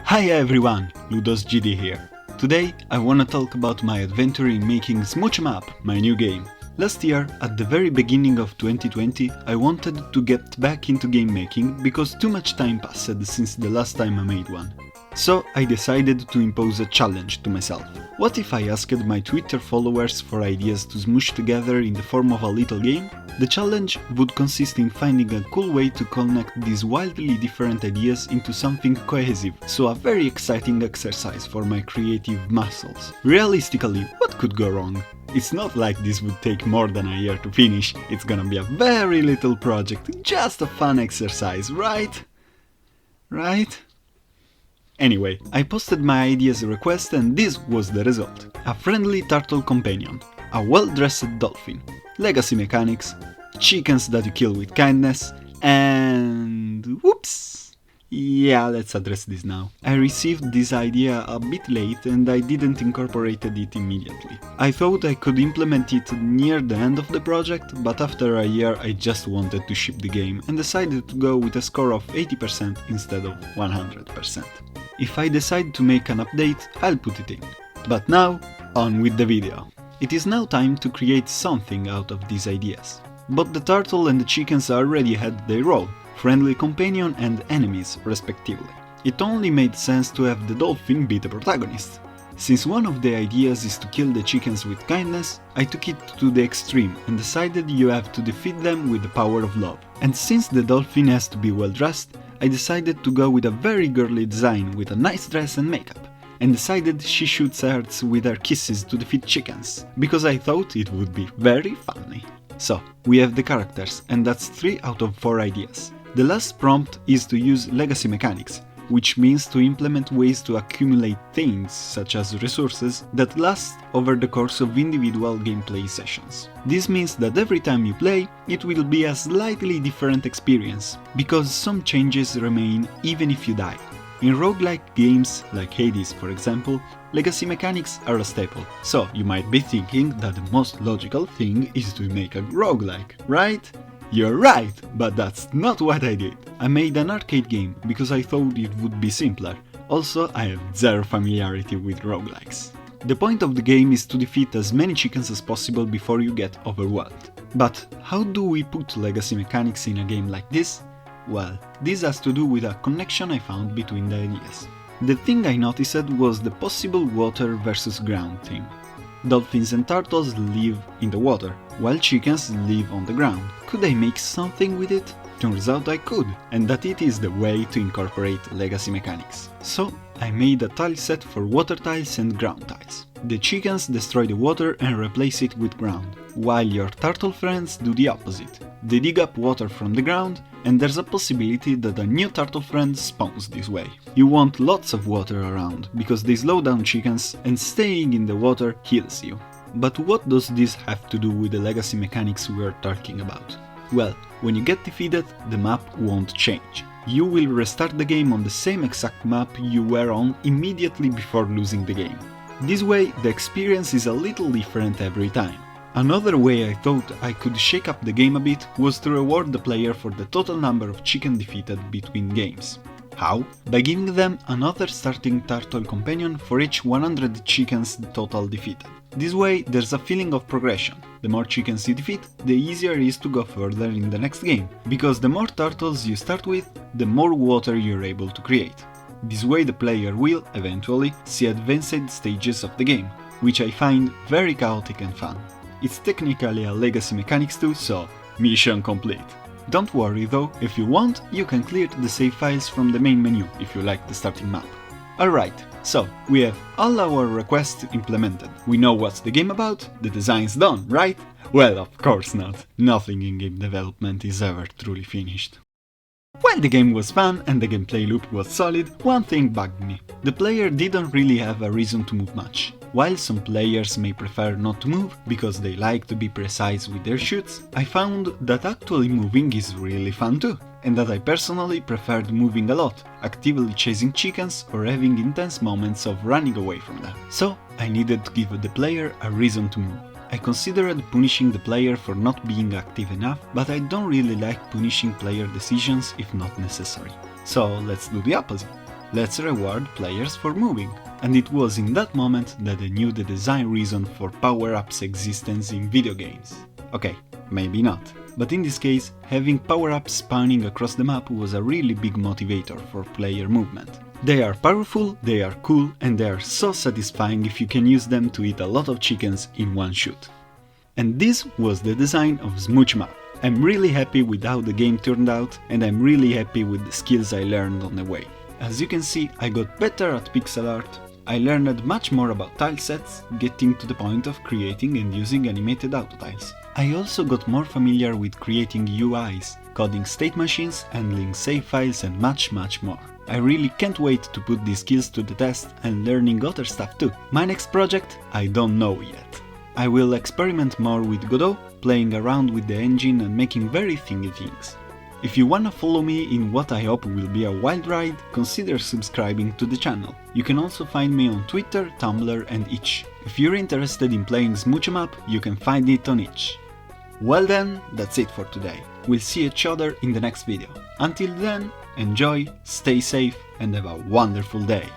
Hiya everyone, LudosGD here. Today I wanna talk about my adventure in making Smooch Em Up, my new game. Last year, at the very beginning of 2020, I wanted to get back into game making because too much time passed since the last time I made one. So I decided to impose a challenge to myself. What if I asked my Twitter followers for ideas to smoosh together in the form of a little game? The challenge would consist in finding a cool way to connect these wildly different ideas into something cohesive, so a very exciting exercise for my creative muscles. Realistically, what could go wrong? It's not like this would take more than a year to finish, it's gonna be a very little project, just a fun exercise, right? Right? Anyway, I posted my ideas request and this was the result. A friendly turtle companion, a well-dressed dolphin, legacy mechanics, chickens that you kill with kindness, and... whoops! Yeah, let's address this now. I received this idea a bit late and I didn't incorporate it immediately. I thought I could implement it near the end of the project, but after a year I just wanted to ship the game and decided to go with a score of 80% instead of 100%. If I decide to make an update, I'll put it in. But now, on with the video. It is now time to create something out of these ideas. Both the turtle and the chickens already had their role, friendly companion and enemies respectively. It only made sense to have the dolphin be the protagonist. Since one of the ideas is to kill the chickens with kindness, I took it to the extreme and decided you have to defeat them with the power of love. And since the dolphin has to be well dressed, I decided to go with a very girly design with a nice dress and makeup, and decided she shoots hearts with her kisses to defeat chickens, because I thought it would be very funny. So, we have the characters, and that's 3 out of 4 ideas. The last prompt is to use legacy mechanics, which means to implement ways to accumulate things, such as resources, that last over the course of individual gameplay sessions. This means that every time you play, it will be a slightly different experience, because some changes remain even if you die. In roguelike games, like Hades for example, legacy mechanics are a staple, so you might be thinking that the most logical thing is to make a roguelike, right? You're right, but that's not what I did. I made an arcade game because I thought it would be simpler. Also, I have zero familiarity with roguelikes. The point of the game is to defeat as many chickens as possible before you get overwhelmed. But how do we put legacy mechanics in a game like this? Well, this has to do with a connection I found between the ideas. The thing I noticed was the possible water versus ground theme. Dolphins and turtles live in the water, while chickens live on the ground. Could I make something with it? Turns out I could, and that it is the way to incorporate legacy mechanics. So I made a tile set for water tiles and ground tiles. The chickens destroy the water and replace it with ground, while your turtle friends do the opposite. They dig up water from the ground, and there's a possibility that a new turtle friend spawns this way. You want lots of water around, because they slow down chickens and staying in the water heals you. But what does this have to do with the legacy mechanics we are talking about? Well, when you get defeated, the map won't change. You will restart the game on the same exact map you were on immediately before losing the game. This way, the experience is a little different every time. Another way I thought I could shake up the game a bit was to reward the player for the total number of chicken defeated between games. How? By giving them another starting turtle companion for each 100 chickens total defeated. This way there's a feeling of progression. The more chickens you defeat, the easier it is to go further in the next game, because the more turtles you start with, the more water you're able to create. This way the player will, eventually, see advanced stages of the game, which I find very chaotic and fun. It's technically a legacy mechanics too, so mission complete. Don't worry though, if you want, you can clear the save files from the main menu if you like the starting map. Alright, so we have all our requests implemented. We know what's the game about, the design's done, right? Well, of course not. Nothing in game development is ever truly finished. While the game was fun and the gameplay loop was solid, one thing bugged me. The player didn't really have a reason to move much. While some players may prefer not to move because they like to be precise with their shoots, I found that actually moving is really fun too, and that I personally preferred moving a lot, actively chasing chickens or having intense moments of running away from them. So I needed to give the player a reason to move. I considered punishing the player for not being active enough, but I don't really like punishing player decisions if not necessary. So let's do the opposite. let's reward players for moving. And it was in that moment that I knew the design reason for power-ups' existence in video games. Okay, maybe not. But in this case, having power-ups spawning across the map was a really big motivator for player movement. They are powerful, they are cool, and they are so satisfying if you can use them to eat a lot of chickens in one shoot. And this was the design of Smooch Em Up. I'm really happy with how the game turned out, and I'm really happy with the skills I learned on the way. As you can see, I got better at pixel art, I learned much more about tile sets, getting to the point of creating and using animated auto tiles. I also got more familiar with creating UIs, coding state machines, handling save files and much more. I really can't wait to put these skills to the test and learning other stuff too. My next project? I don't know yet. I will experiment more with Godot, playing around with the engine and making very thingy things. If you wanna follow me in what I hope will be a wild ride, consider subscribing to the channel. You can also find me on Twitter, Tumblr and itch. If you're interested in playing Smooch Em Up, you can find it on itch. Well then, that's it for today. We'll see each other in the next video. Until then, enjoy, stay safe and have a wonderful day.